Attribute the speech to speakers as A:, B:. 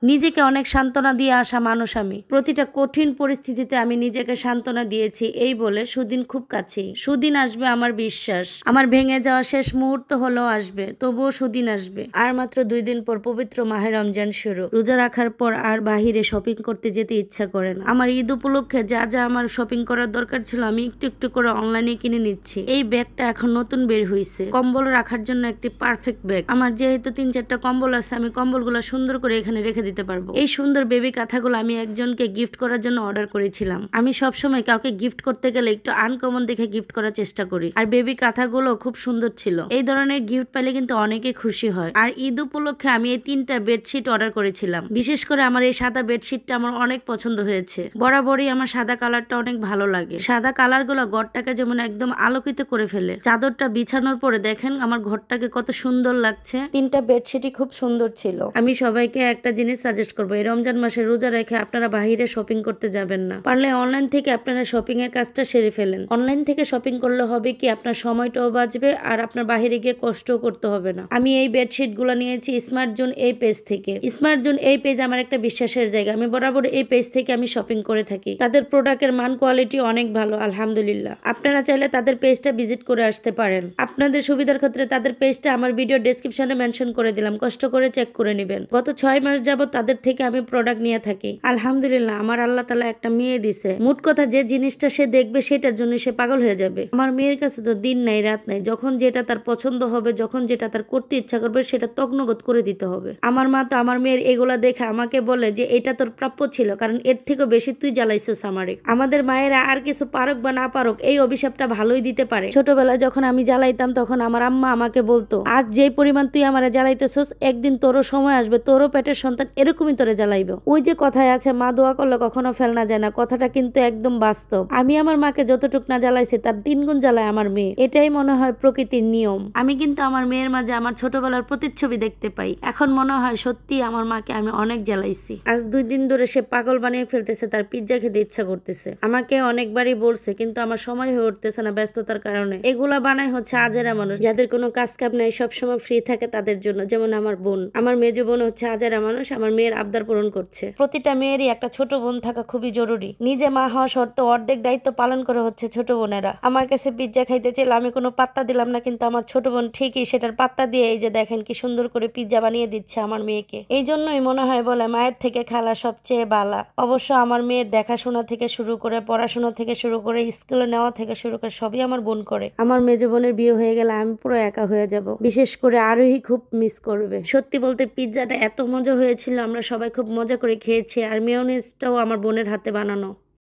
A: নিজেকে অনেক সান্ত্বনা দিয়ে আসা মানুষ আমি। প্রতিটা কঠিন পরিস্থিতিতে আমি নিজেকে সান্ত্বনা দিয়েছি এই বলে সুদিন খুব কাছে। সুদিন আসবে আমার বিশ্বাস। আমার ভেঙে যাওয়া শেষ মুহূর্ত হলেও আসবে, তবুও সুদিন আসবে। আর মাত্র 2 দিন পর পবিত্র মাহে রমজান শুরু। রোজা রাখার পর আর বাহিরে শপিং করতে যেতে ইচ্ছা করে না। আমার ঈদ উপলক্ষে যা যা আমার শপিং করার দরকার ছিল আমি একটু একটু করে অনলাইনে কিনে নিচ্ছি। এই ব্যাগটা এখন নতুন বের হয়েছে, কম্বল রাখার জন্য একটি পারফেক্ট ব্যাগ। আমার যেহেতু 3-4টা কম্বল আছে, আমি কম্বলগুলো সুন্দর করে এখানে রেখে দিতে পারবো। এই সুন্দর বেবি কাঁথাগুলো আমি একজনকে গিফট করার জন্য অর্ডার করেছিলাম। আমি সবসময় কাউকে গিফট করতে গেলে একটু আনকমন দেখে গিফট করার চেষ্টা করি, আর বেবি কাঁথাগুলো খুব সুন্দর ছিল। এই ধরনের গিফট পেলে কিন্তু অনেকে খুশি হয়। আর ঈদ উপলক্ষে আমি এই 3টা বেডশিট অর্ডার করেছিলাম। বিশেষ করে আমার এই সাদা বেডশিটটা আমার অনেক পছন্দ হয়েছে। বরাবরই আমার সাদা কালারটা অনেক ভালো লাগে। সাদা কালার গুলো ঘরটাকে যেমন একদম আলোকিত করে ফেলে। চাদরটা বিছানোর পরে দেখেন আমার ঘরটাকে কত সুন্দর লাগছে। 3টা বেডশিটই খুব সুন্দর ছিল। আমি সবাইকে একটা জিনিস সাজেস্ট করবো, এই রমজান মাসে রোজা রেখে আপনারা বাহিরে শপিং করতে যাবেন না। পারলে অনলাইন থেকে আপনারা শপিং এর কাজটা সেরে ফেলেন। অনলাইন থেকে শপিং করলে হবে কি, আপনার সময়টাও বাঁচবে আর আপনার বাহিরে গিয়ে কষ্টও করতে হবে না। আমি এই বেডশিট গুলো নিয়েছি স্মার্ট জোন এই পেজ থেকে। স্মার্ট জোন এই পেজ আমার একটা বিশ্বাসের জায়গা। আমি বরাবর এই পেজ থেকে আমি শপিং করে থাকি। তাদের প্রোডাক্টের মান কোয়ালিটি অনেক ভালো, আলহামদুলিল্লাহ। আপনারা চাইলে তাদের পেজটা ভিজিট করে আসতে পারেন। আপনাদের সুবিধার ক্ষেত্রে তাদের পেজটা আমার ভিডিও ডেসক্রিপশনে মেনশন করে দিলাম, কষ্ট করে চেক করে নেবেন। গত 6 মাস যাবত তাদের থেকে আমি প্রোডাক্ট নিয়ে থাকি। আলহামদুলিল্লাহ, আমার আল্লাহ তাআলা একটা মেয়ে দিছে। মোট কথা, যে জিনিসটা সে দেখবে সেটার জন্য সে পাগল হয়ে যাবে। আমার মেয়ের কাছে তো দিন নাই রাত নাই, যখন যেটা তার পছন্দ হবে, যখন যেটা তার করতে ইচ্ছা করবে সেটা তগ্নগত করে দিতে হবে। আমার মা তো আমার মেয়ের এগুলা দেখে আমাকে বলে যে এটা তোর প্রাপ্য ছিল, কারণ এর থেকেও বেশি তুই জ্বালাইছিস আমারে। আমাদের মায়েরা আর কিছু পারুক বা না পারুক এই অভিশাপটা ভালোই দিতে পারে। ছোটবেলায় যখন আমি জ্বালাইতাম তখন আমার আম্মা আমাকে বলতো, আজ যেই পরিমাণ তুই আমারে জ্বালাইতেছস, একদিন তোরও সময় আসবে তোরও পেটের সন্তান এরকমই তোরে জ্বালাইবে। ওই যে কথায় আছে, মা দোয়া করলে কখনো ফেল না যায় না, কথাটা কিন্তু একদম বাস্তব। আমি আমার মাকে যতটুক না জ্বালাইছি তার 3 গুণ জ্বালায় আমার মেয়ে। এটাই মনে হয় প্রকৃতির নিয়ম। আমি কিন্তু আমার মেয়ের মাঝে আমার ছোটবেলার প্রতিচ্ছবি দেখতে পাই। এখন মনে হয় সত্যি আমার মাকে আমি অনেক জ্বালাইছি। আজ 2 দিন ধরে সে পাগল বানিয়ে ফেলতেছে, তার পিজ্জা খেতে ইচ্ছা করতেছে। আমাকে অনেকবারই বলছে, কিন্তু আমার সময় হয়ে উঠতেছে না ব্যস্ততার কারণে। এগুলা বানায় হচ্ছে আজেরা মানুষ, যাদের কোনো কাজ কাম নাই, সবসময় ফ্রি থাকে তাদের জন্য। যেমন আমার বোন, আমার মেজো বোন হচ্ছে আজেরা মানুষ, আমার মেয়ের আবদার পূরণ করছে। প্রতিটা মেয়েরই একটা ছোট বোন থাকা খুবই জরুরি। নিজে মা হওয়া সত্ত্বেও অর্ধেক দায়িত্ব পালন করে হচ্ছে ছোট বোনেরা। আমার কাছে পিজ্জা খাইতে চাইলে আমি কোনো পাত্তা দিলাম না, কিন্তু আমার ছোট বোন ঠিকই সেটার পাত্তা দিয়ে এই যে দেখেন কি সুন্দর করে পিজ্জা বানিয়ে দিচ্ছে আমার মেয়েকে। এই জন্যই মনে হয় বলে মায়ের থেকে খালা সবচেয়ে বালা। অবশ্য আমার মেয়ের দেখাশোনা থেকে শুরু করে, পড়াশোনা থেকে শুরু করে, স্কুলে নেওয়া থেকে শুরু করে সবই আমার বোন করে। আমার মেজো বোনের বিয়ে হয়ে গেলে আমি পুরো একা হয়ে যাব। বিশেষ করে আরোহী খুব মিস করবে। সত্যি বলতে পিজ্জাটা এত মজা হয়েছিল, আমরা সবাই খুব মজা করে খেয়েছি। আর মেয়োনিজটাও আমার বোনের হাতে বানানো।